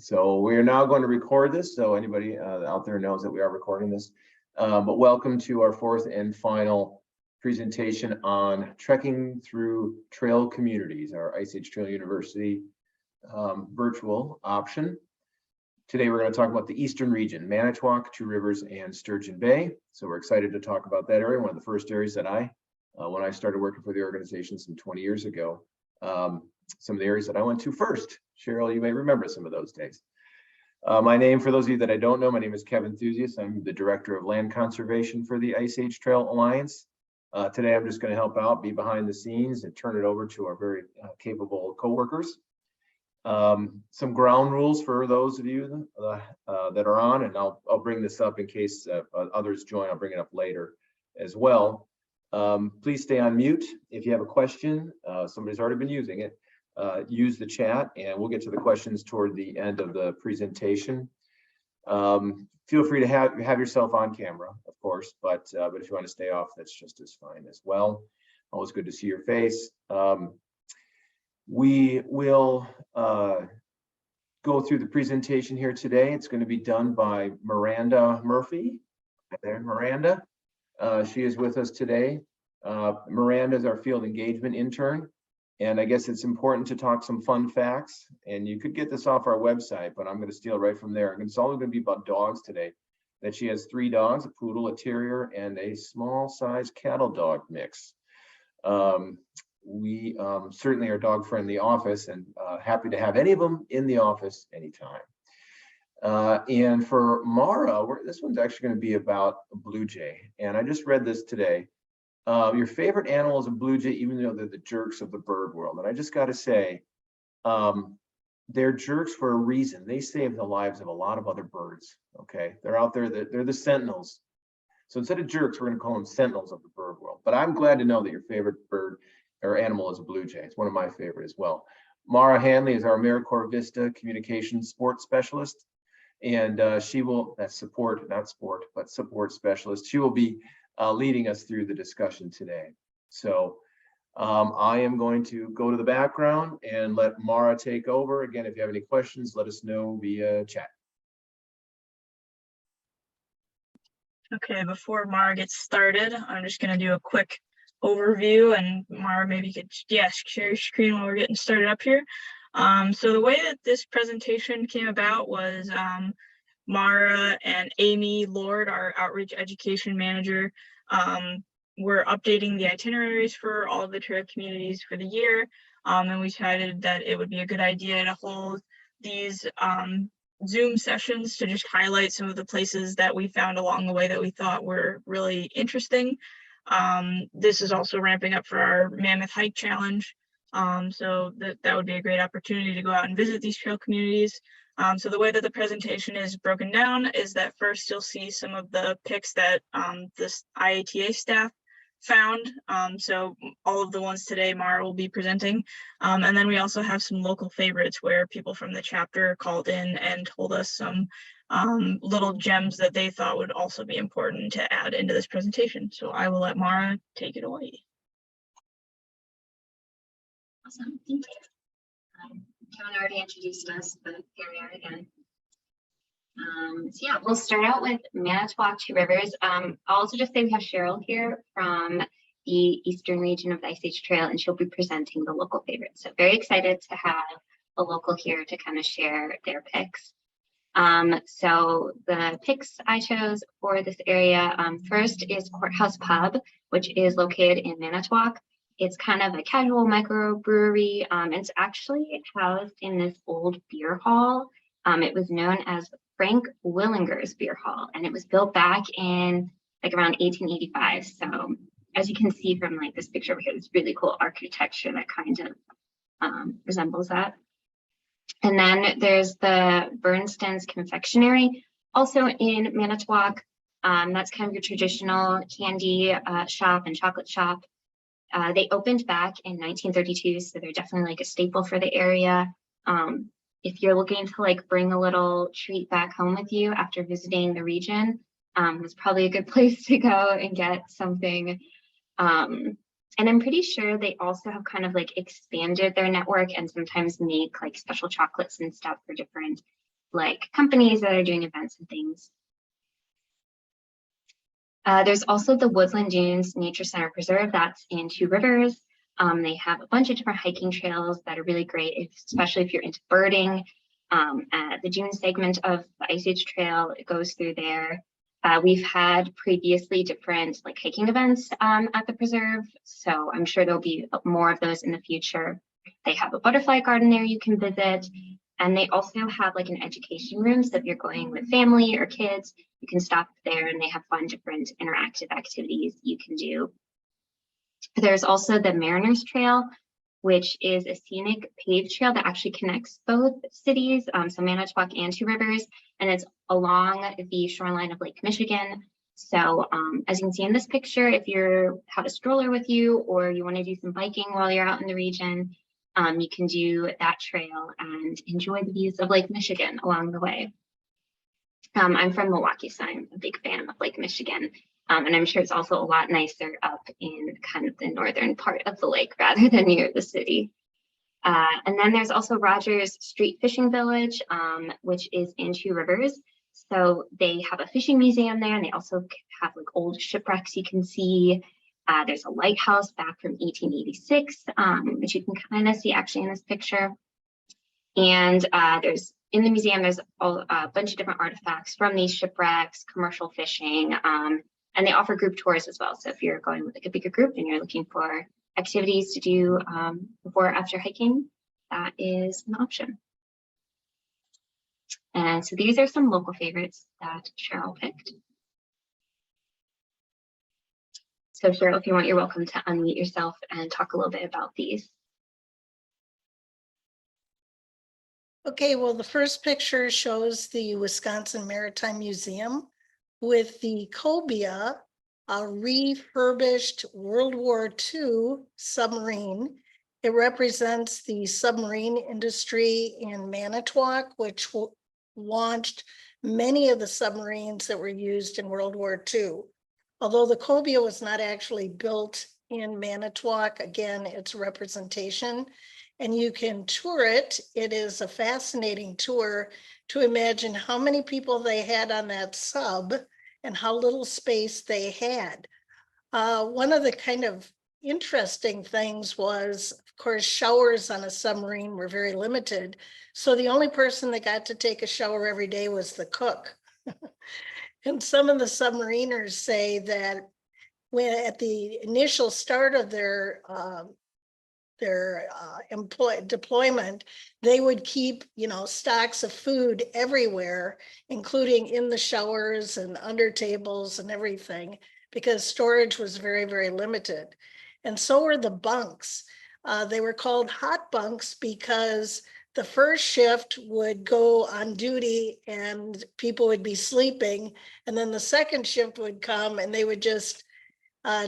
So we are now going to record this, so anybody out there knows that we are recording this. But welcome to our fourth and final presentation on trekking through trail communities, our Ice Age Trail University virtual option. Today we're going to talk about the eastern region, Manitowoc to Rivers and Sturgeon Bay. So we're excited to talk about that area, one of the first areas that when I started working for the organization some 20 years ago, some of the areas that I went to first. Cheryl, you may remember some of those days. My name, for those of you that I don't know, my name is Kevin Thusius. I'm the Director of Land Conservation for the Ice Age Trail Alliance. Today I'm just going to help out, be behind the scenes, and turn it over to our very capable co-workers. Some ground rules for those of you that are on, and I'll bring this up in case others join. I'll bring it up later as well. Please stay on mute. If you have a question, somebody's already been using it. Use the chat, and we'll get to the questions toward the end of the presentation. Feel free to have yourself on camera, of course, but if you want to stay off, that's just as fine as well. Always good to see your face. We will go through the presentation here today. It's going to be done by Miranda Murphy. Hi there, Miranda. She is with us today. Miranda is our field engagement intern. And I guess it's important to talk some fun facts, and you could get this off our website, but I'm going to steal right from there. And it's all going to be about dogs today. That she has 3 dogs, a poodle, a terrier, and a small size cattle dog mix. We certainly are dog friendly office, and happy to have any of them in the office anytime. And for Mara, this one's actually going to be about a blue jay. And I just read this today. Your favorite animal is a blue jay, even though they're the jerks of the bird world. And I just got to say, they're jerks for a reason. They save the lives of a lot of other birds. Okay, they're out there. They're the sentinels. So instead of jerks, we're going to call them sentinels of the bird world. But I'm glad to know that your favorite bird or animal is a blue jay. It's one of my favorite as well. Mara Hanley is our AmeriCorps Vista Communications Sports Specialist, and she will support specialist. She will be leading us through the discussion today. So I am going to go to the background and let Mara take over. Again, if you have any questions, let us know via chat. Okay, before Mara gets started, I'm just going to do a quick overview, and Mara, maybe you could share your screen while we're getting started up here. So the way that this presentation came about was Mara and Amy Lord, our outreach education manager, were updating the itineraries for all of the trail communities for the year, and we decided that it would be a good idea to hold these Zoom sessions to just highlight some of the places that we found along the way that we thought were really interesting. This is also ramping up for our Mammoth Hike challenge, so that would be a great opportunity to go out and visit these trail communities. So the way that the presentation is broken down is that first you'll see some of the pics that this IATA staff found. So all of the ones today Mara will be presenting. And then we also have some local favorites where people from the chapter called in and told us some little gems that they thought would also be important to add into this presentation. So I will let Mara take it away. Awesome, thank you. Kevin already introduced us, but here we are again. So yeah, we'll start out with Manitowoc to Rivers. I'll also just say we have Cheryl here from the eastern region of the Ice Age Trail, and she'll be presenting the local favorites. So very excited to have a local here to kind of share their picks. So the picks I chose for this area, first is Courthouse Pub, which is located in Manitowoc. It's kind of a casual microbrewery. It's actually housed in this old beer hall. It was known as Frank Willinger's Beer Hall, and it was built back in like around 1885. So as you can see from like this picture over here, it's really cool architecture that kind of resembles that. And then there's the Bernsteins Confectionary, also in Manitowoc. That's kind of your traditional candy shop and chocolate shop. They opened back in 1932, so they're definitely like a staple for the area. If you're looking to like bring a little treat back home with you after visiting the region, it's probably a good place to go and get something. And I'm pretty sure they also have kind of like expanded their network and sometimes make like special chocolates and stuff for different like companies that are doing events and things. There's also the Woodland Dunes Nature Center Preserve that's in Two Rivers. They have a bunch of different hiking trails that are really great, especially if you're into birding. The dune segment of the Ice Age Trail, it goes through there. We've had previously different like hiking events at the preserve, so I'm sure there'll be more of those in the future. They have a butterfly garden there you can visit, and they also have like an education room, so if you're going with family or kids, you can stop there and they have fun different interactive activities you can do. There's also the Mariners Trail, which is a scenic paved trail that actually connects both cities, so Manitowoc and Two Rivers, and it's along the shoreline of Lake Michigan. So as you can see in this picture, if you have a stroller with you or you want to do some biking while you're out in the region, you can do that trail and enjoy the views of Lake Michigan along the way. I'm from Milwaukee, so I'm a big fan of Lake Michigan. And I'm sure it's also a lot nicer up in kind of the northern part of the lake rather than near the city. And then there's also Rogers Street Fishing Village, which is in Two Rivers. So they have a fishing museum there, and they also have like old shipwrecks you can see. There's a lighthouse back from 1886, which you can kind of see actually in this picture. And in the museum, there's a bunch of different artifacts from these shipwrecks, commercial fishing, and they offer group tours as well. So if you're going with like a bigger group and you're looking for activities to do before or after hiking, that is an option. And so these are some local favorites that Cheryl picked. So Cheryl, if you want, you're welcome to unmute yourself and talk a little bit about these. Okay, well, the first picture shows the Wisconsin Maritime Museum with the cobia, a refurbished World War II submarine. It represents the submarine industry in Manitowoc, which launched many of the submarines that were used in World War II. Although the cobia was not actually built in Manitowoc, again, it's a representation. And you can tour it. It is a fascinating tour to imagine how many people they had on that sub and how little space they had. One of the kind of interesting things was, of course, showers on a submarine were very limited. So the only person that got to take a shower every day was the cook. And some of the submariners say that when at the initial start of their deployment, they would keep, stocks of food everywhere, including in the showers and under tables and everything, because storage was very, very limited. And so were the bunks. They were called hot bunks because the first shift would go on duty and people would be sleeping, and then the second shift would come and they would just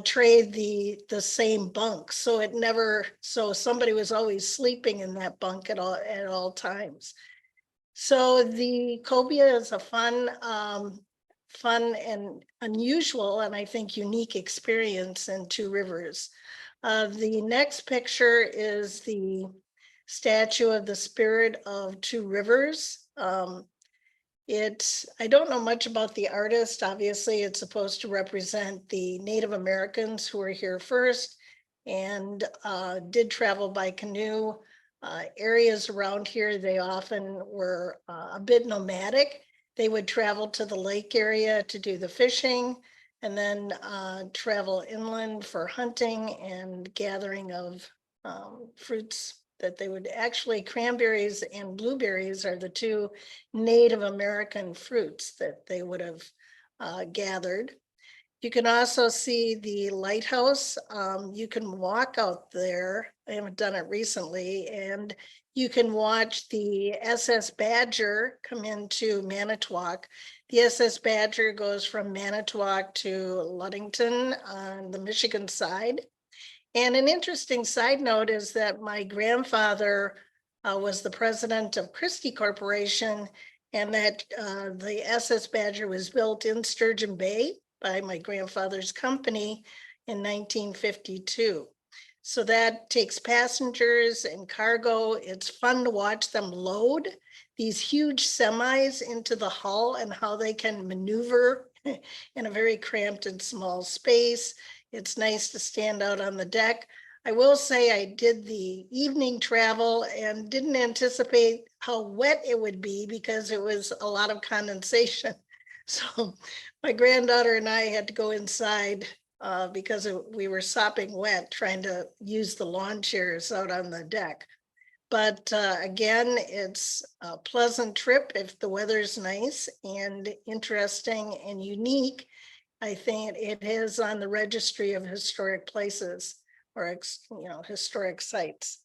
trade the same bunk. So somebody was always sleeping in that bunk at all times. So the cobia is a fun and unusual, and I think unique experience in Two Rivers. The next picture is the statue of the spirit of Two Rivers. I don't know much about the artist. Obviously, it's supposed to represent the Native Americans who were here first and did travel by canoe. Areas around here, they often were a bit nomadic. They would travel to the lake area to do the fishing and then travel inland for hunting and gathering of fruits that they would actually, cranberries and blueberries are the two Native American fruits that they would have gathered. You can also see the lighthouse. You can walk out there. I haven't done it recently, and you can watch the SS Badger come into Manitowoc. The SS Badger goes from Manitowoc to Ludington on the Michigan side. And an interesting side note is that my grandfather was the president of Christie Corporation, and that the SS Badger was built in Sturgeon Bay by my grandfather's company in 1952. So that takes passengers and cargo. It's fun to watch them load these huge semis into the hull and how they can maneuver in a very cramped and small space. It's nice to stand out on the deck. I will say I did the evening travel and didn't anticipate how wet it would be because it was a lot of condensation. So my granddaughter and I had to go inside because we were sopping wet trying to use the lawn chairs out on the deck. But again, it's a pleasant trip if the weather's nice and interesting and unique. I think it is on the registry of historic places or historic sites.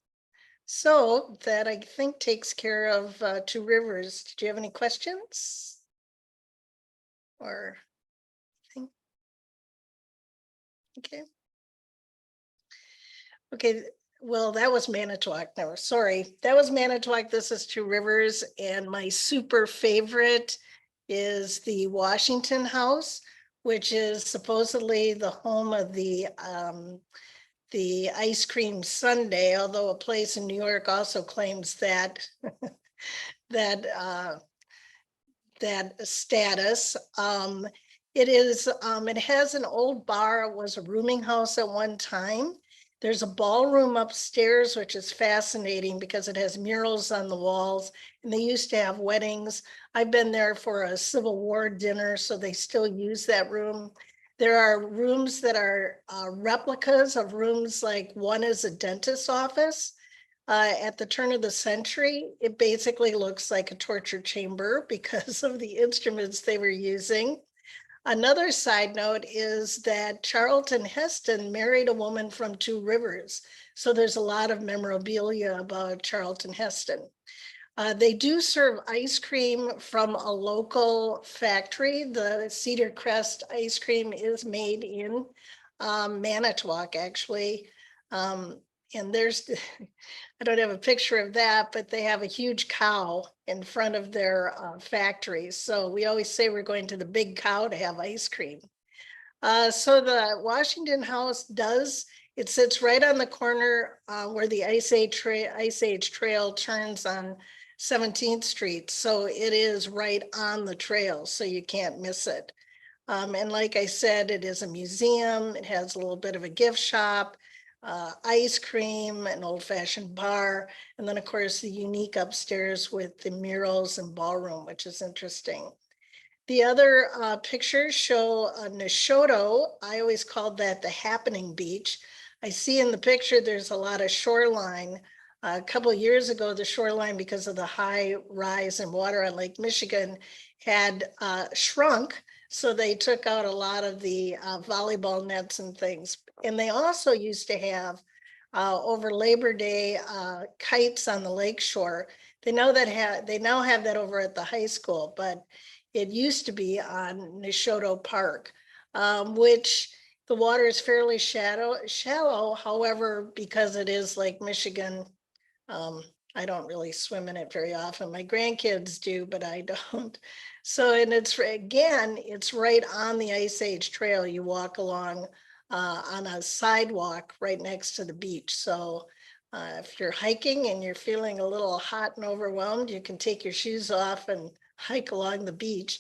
So that I think takes care of Two Rivers. Did you have any questions? Or okay. Okay, well, that was Manitowoc. No, sorry, that was Manitowoc. This is Two Rivers, and my super favorite is the Washington House, which is supposedly the home of the ice cream sundae, although a place in New York also claims that that status. It has an old bar. It was a rooming house at one time. There's a ballroom upstairs, which is fascinating because it has murals on the walls, and they used to have weddings. I've been there for a Civil War dinner, so they still use that room. There are rooms that are replicas of rooms, like one is a dentist's office. At the turn of the century, it basically looks like a torture chamber because of the instruments they were using. Another side note is that Charlton Heston married a woman from Two Rivers. So there's a lot of memorabilia about Charlton Heston. They do serve ice cream from a local factory. The Cedar Crest ice cream is made in Manitowoc, actually. And there's, I don't have a picture of that, but they have a huge cow in front of their factory. So we always say we're going to the big cow to have ice cream. So the Washington House it sits right on the corner where the Ice Age Trail turns on 17th Street. So it is right on the trail, so you can't miss it. And like I said, it is a museum. It has a little bit of a gift shop, ice cream, an old-fashioned bar, and then of course the unique upstairs with the murals and ballroom, which is interesting. The other pictures show Nishoto. I always called that the happening beach. I see in the picture there's a lot of shoreline. A couple of years ago, the shoreline, because of the high rise in water on Lake Michigan, had shrunk. So they took out a lot of the volleyball nets and things. And they also used to have over Labor Day kites on the lake shore. They now have that over at the high school, but it used to be on Nishoto Park, which the water is fairly shallow. However, because it is Lake Michigan, I don't really swim in it very often. My grandkids do, but I don't. So, and it's right on the Ice Age Trail. You walk along on a sidewalk right next to the beach. So if you're hiking and you're feeling a little hot and overwhelmed, you can take your shoes off and hike along the beach.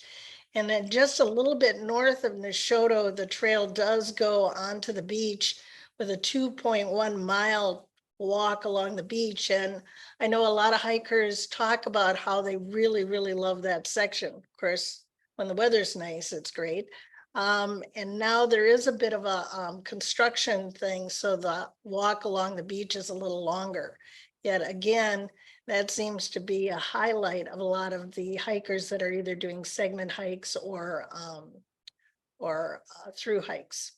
And then just a little bit north of Nishoto, the trail does go onto the beach with a 2.1 mile walk along the beach. And I know a lot of hikers talk about how they really, really love that section. Of course, when the weather's nice, it's great. And now there is a bit of a construction thing, so the walk along the beach is a little longer. Yet again, that seems to be a highlight of a lot of the hikers that are either doing segment hikes or through hikes.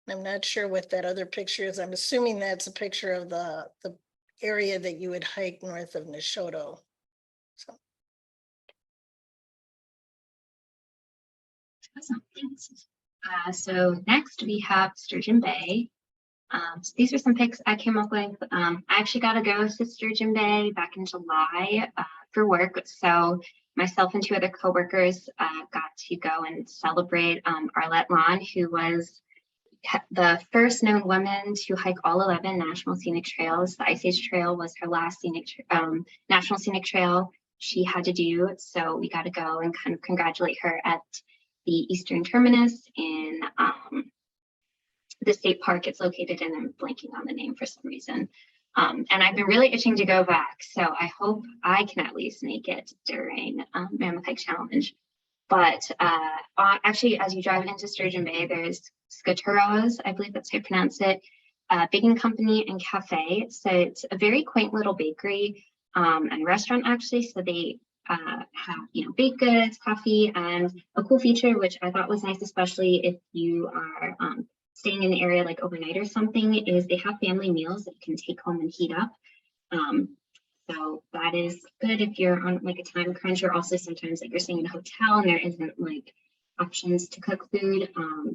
I'm not sure what that other picture is. I'm assuming that's a picture of the area that you would hike north of Nishoto. So. Awesome, thanks. So next we have Sturgeon Bay. So these are some pics I came up with. I actually got to go to Sturgeon Bay back in July for work. So myself and two other coworkers got to go and celebrate Arlette Lawn, who was the first known woman to hike all 11 National Scenic Trails. The Ice Age Trail was her last National Scenic Trail she had to do. So we got to go and kind of congratulate her at the Eastern Terminus in the state park it's located in. I'm blanking on the name for some reason. And I've been really itching to go back. So I hope I can at least make it during Mammoth Hike Challenge. But actually, as you drive into Sturgeon Bay, there's Scaturo's, I believe that's how you pronounce it, baking company and cafe. So it's a very quaint little bakery and restaurant, actually. So they have, baked goods, coffee, and a cool feature, which I thought was nice, especially if you are staying in the area like overnight or something, is they have family meals that you can take home and heat up. So that is good if you're on like a time crunch, or also sometimes like you're staying in a hotel and there isn't like options to cook food.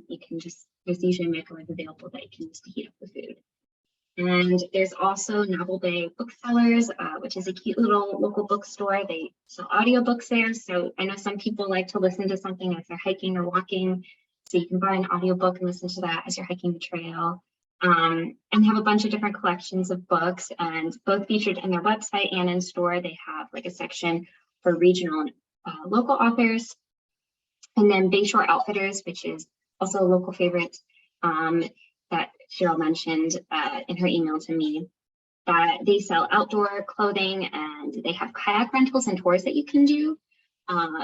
You can just, there's usually a microwave available that you can use to heat up the food. And there's also Novel Bay Booksellers, which is a cute little local bookstore. They sell audiobooks there. So I know some people like to listen to something as they're hiking or walking. So you can buy an audiobook and listen to that as you're hiking the trail. And have a bunch of different collections of books, and both featured in their website and in store. They have like a section for regional and local authors. And then Bayshore Outfitters, which is also a local favorite that Cheryl mentioned in her email to me. They sell outdoor clothing, and they have kayak rentals and tours that you can do.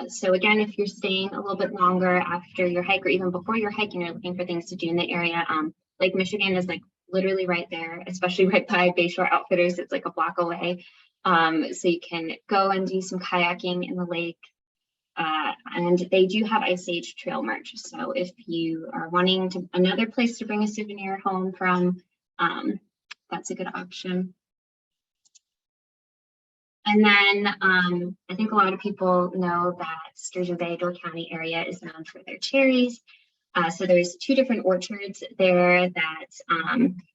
So again, if you're staying a little bit longer after your hike, or even before your hike, and you're looking for things to do in the area, Lake Michigan is like literally right there, especially right by Bayshore Outfitters. It's like a block away. So you can go and do some kayaking in the lake. And they do have Ice Age Trail merch. So if you are wanting another place to bring a souvenir home from, that's a good option. And then I think a lot of people know that Sturgeon Bay, Door County area is known for their cherries. So there's 2 different orchards there that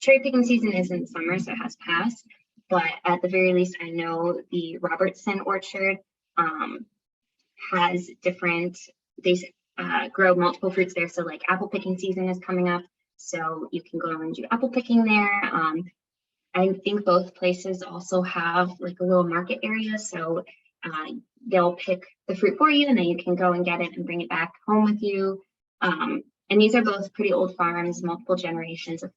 cherry picking season is in summer, so it has passed. But at the very least, I know the Robertson orchard has different, they grow multiple fruits there. So like apple picking season is coming up, so you can go and do apple picking there. I think both places also have like a little market area, so they'll pick the fruit for you, and then you can go and get it and bring it back home with you. And these are both pretty old farms, multiple generations of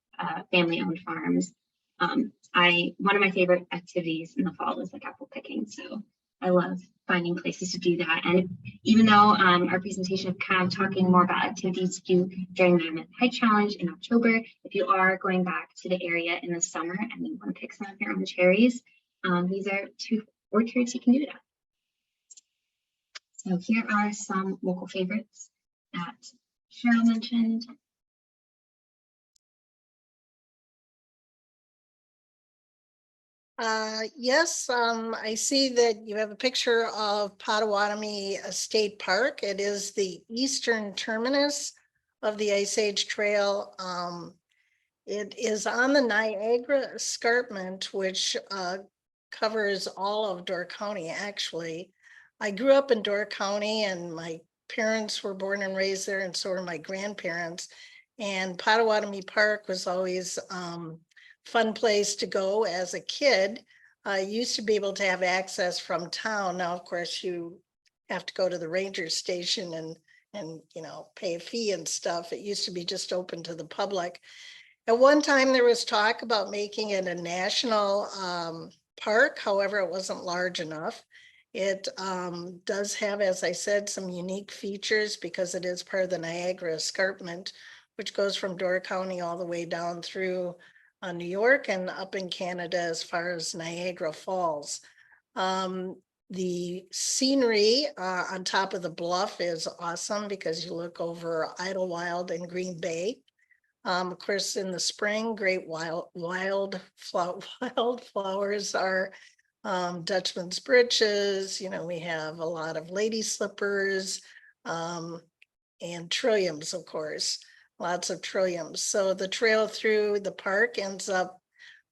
family-owned farms. One of my favorite activities in the fall is like apple picking, so I love finding places to do that. And even though our presentation is kind of talking more about activities to do during the Mammoth Hike Challenge in October, if you are going back to the area in the summer and you want to pick some of your own cherries, these are 2 orchards you can do that. So here are some local favorites that Cheryl mentioned. Yes, I see that you have a picture of Potawatomi State Park. It is the eastern terminus of the Ice Age Trail. It is on the Niagara Escarpment, which covers all of Door County, actually. I grew up in Door County, and my parents were born and raised there, and so were my grandparents. And Potawatomi Park was always fun place to go as a kid. I used to be able to have access from town. Now, of course, you have to go to the ranger station and pay a fee and stuff. It used to be just open to the public. At one time, there was talk about making it a national park. However, it wasn't large enough. It does have, as I said, some unique features because it is part of the Niagara Escarpment, which goes from Door County all the way down through New York and up in Canada as far as Niagara Falls. The scenery on top of the bluff is awesome because you look over Idlewild and Green Bay. Of course, in the spring, great wildflowers are Dutchman's breeches. We have a lot of lady slippers and trilliums, of course. Lots of trilliums. So the trail through the park ends up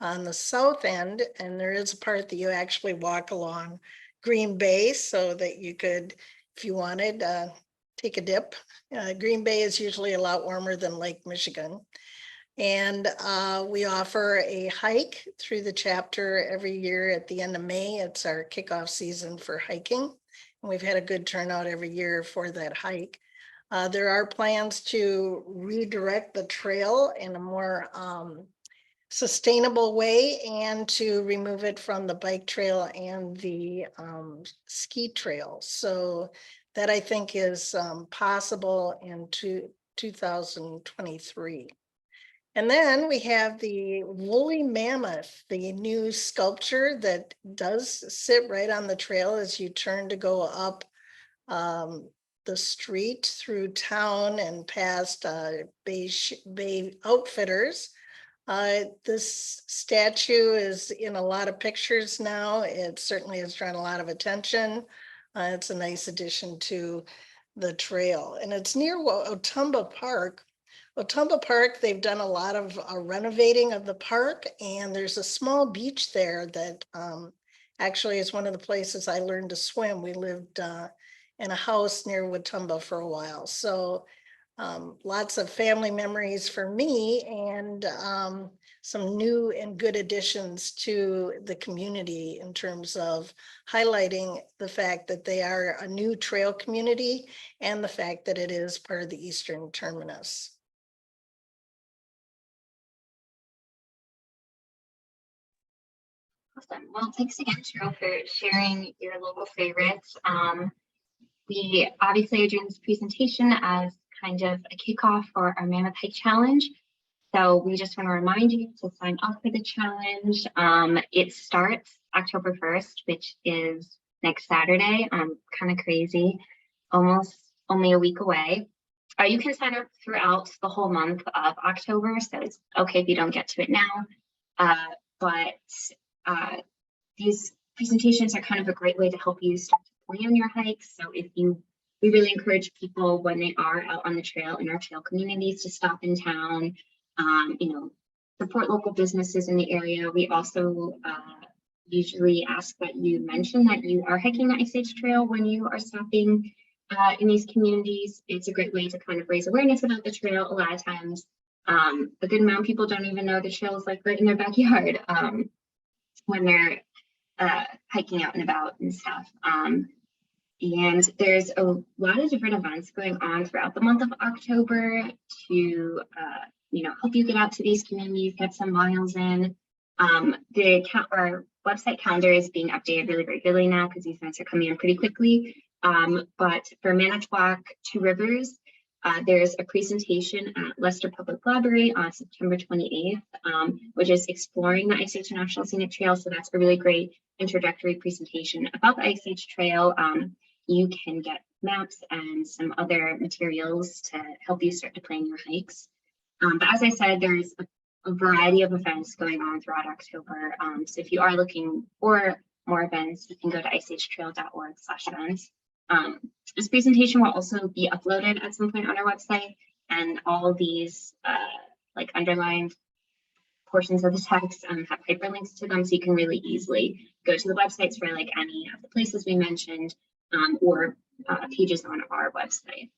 on the south end, and there is a part that you actually walk along Green Bay so that you could, if you wanted, take a dip. Green Bay is usually a lot warmer than Lake Michigan. And we offer a hike through the chapter every year at the end of May. It's our kickoff season for hiking. And we've had a good turnout every year for that hike. There are plans to redirect the trail in a more sustainable way and to remove it from the bike trail and the ski trail. So that I think is possible in 2023. And then we have the Woolly Mammoth, the new sculpture that does sit right on the trail as you turn to go up the street through town and past Bayshore Outfitters. This statue is in a lot of pictures now. It certainly has drawn a lot of attention. It's a nice addition to the trail, and it's near Potawatomi Park. Potawatomi Park, they've done a lot of renovating of the park, and there's a small beach there that actually is one of the places I learned to swim. We lived in a house near Potawatomi for a while. So lots of family memories for me, and some new and good additions to the community in terms of highlighting the fact that they are a new trail community and the fact that it is part of the eastern terminus. Awesome. Well, thanks again, Cheryl, for sharing your local favorites. We obviously are doing this presentation as kind of a kickoff for our Mammoth Hike Challenge. So we just want to remind you to sign up for the challenge. It starts October 1st, which is next Saturday. Kind of crazy, almost only a week away. You can sign up throughout the whole month of October, so it's okay if you don't get to it now. But these presentations are kind of a great way to help you start to plan your hikes. So we really encourage people when they are out on the trail in our trail communities to stop in town, support local businesses in the area. We also usually ask that you mention that you are hiking the Ice Age Trail when you are stopping in these communities. It's a great way to kind of raise awareness about the trail. A lot of times, a good amount of people don't even know the trail is like right in their backyard when they're hiking out and about and stuff. And there's a lot of different events going on throughout the month of October to help you get out to these communities, get some miles in. Our website calendar is being updated really regularly now because these events are coming in pretty quickly. But for Manitowoc to Rivers, there's a presentation at Leicester Public Library on September 28th, which is exploring the Ice Age National Scenic Trail. So that's a really great introductory presentation about the Ice Age Trail. You can get maps and some other materials to help you start to plan your hikes. But as I said, there's a variety of events going on throughout October. So if you are looking for more events, you can go to iceagetrail.org/events. This presentation will also be uploaded at some point on our website, and all of these underlined portions of the text have hyperlinks to them, so you can really easily go to the websites for like any of the places we mentioned or pages on our website.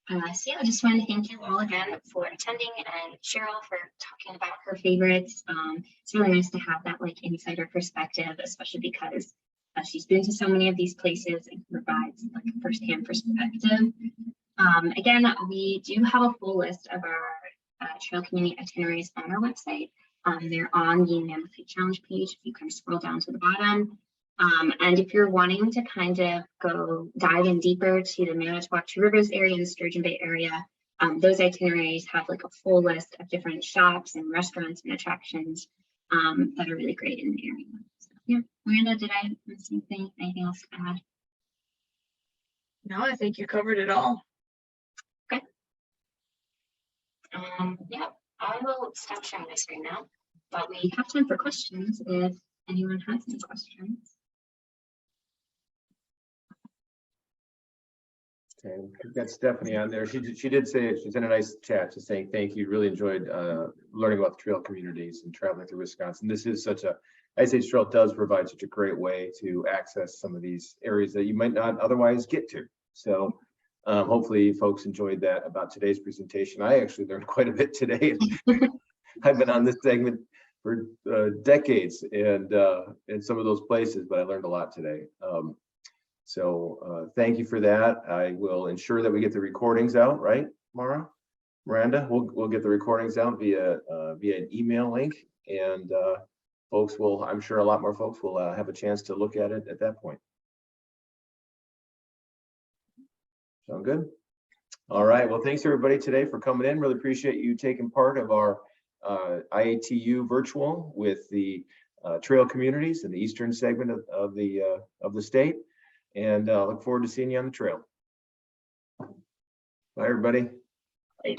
So yeah, I just want to thank you all again for attending, and Cheryl for talking about her favorites. It's really nice to have that like insider perspective, especially because she's been to so many of these places and provides like a firsthand perspective. Again, we do have a full list of our trail community itineraries on our website. They're on the Mammoth Hike Challenge page if you kind of scroll down to the bottom. And if you're wanting to kind of go dive in deeper to the Manitowoc to Rivers area and the Sturgeon Bay area, those itineraries have like a full list of different shops and restaurants and attractions that are really great in the area. So, yeah, Miranda, did I miss anything else to add? No, I think you covered it all. Okay. Yeah, I will stop sharing my screen now, but we have time for questions if anyone has any questions. Okay, we've got Stephanie on there. She did say, she sent a nice chat just saying thank you. Really enjoyed learning about the trail communities and traveling through Wisconsin. This is such a Ice Age Trail does provide such a great way to access some of these areas that you might not otherwise get to. So hopefully folks enjoyed that about today's presentation. I actually learned quite a bit today. I've been on this segment for decades and in some of those places, but I learned a lot today. So thank you for that. I will ensure that we get the recordings out, right, Miranda? We'll get the recordings out via an email link, and folks will, I'm sure a lot more folks will have a chance to look at it at that point. Sound good? All right. Well, thanks everybody today for coming in. Really appreciate you taking part of our IATU virtual with the trail communities in the eastern segment of the state, and look forward to seeing you on the trail. Bye, everybody. Bye.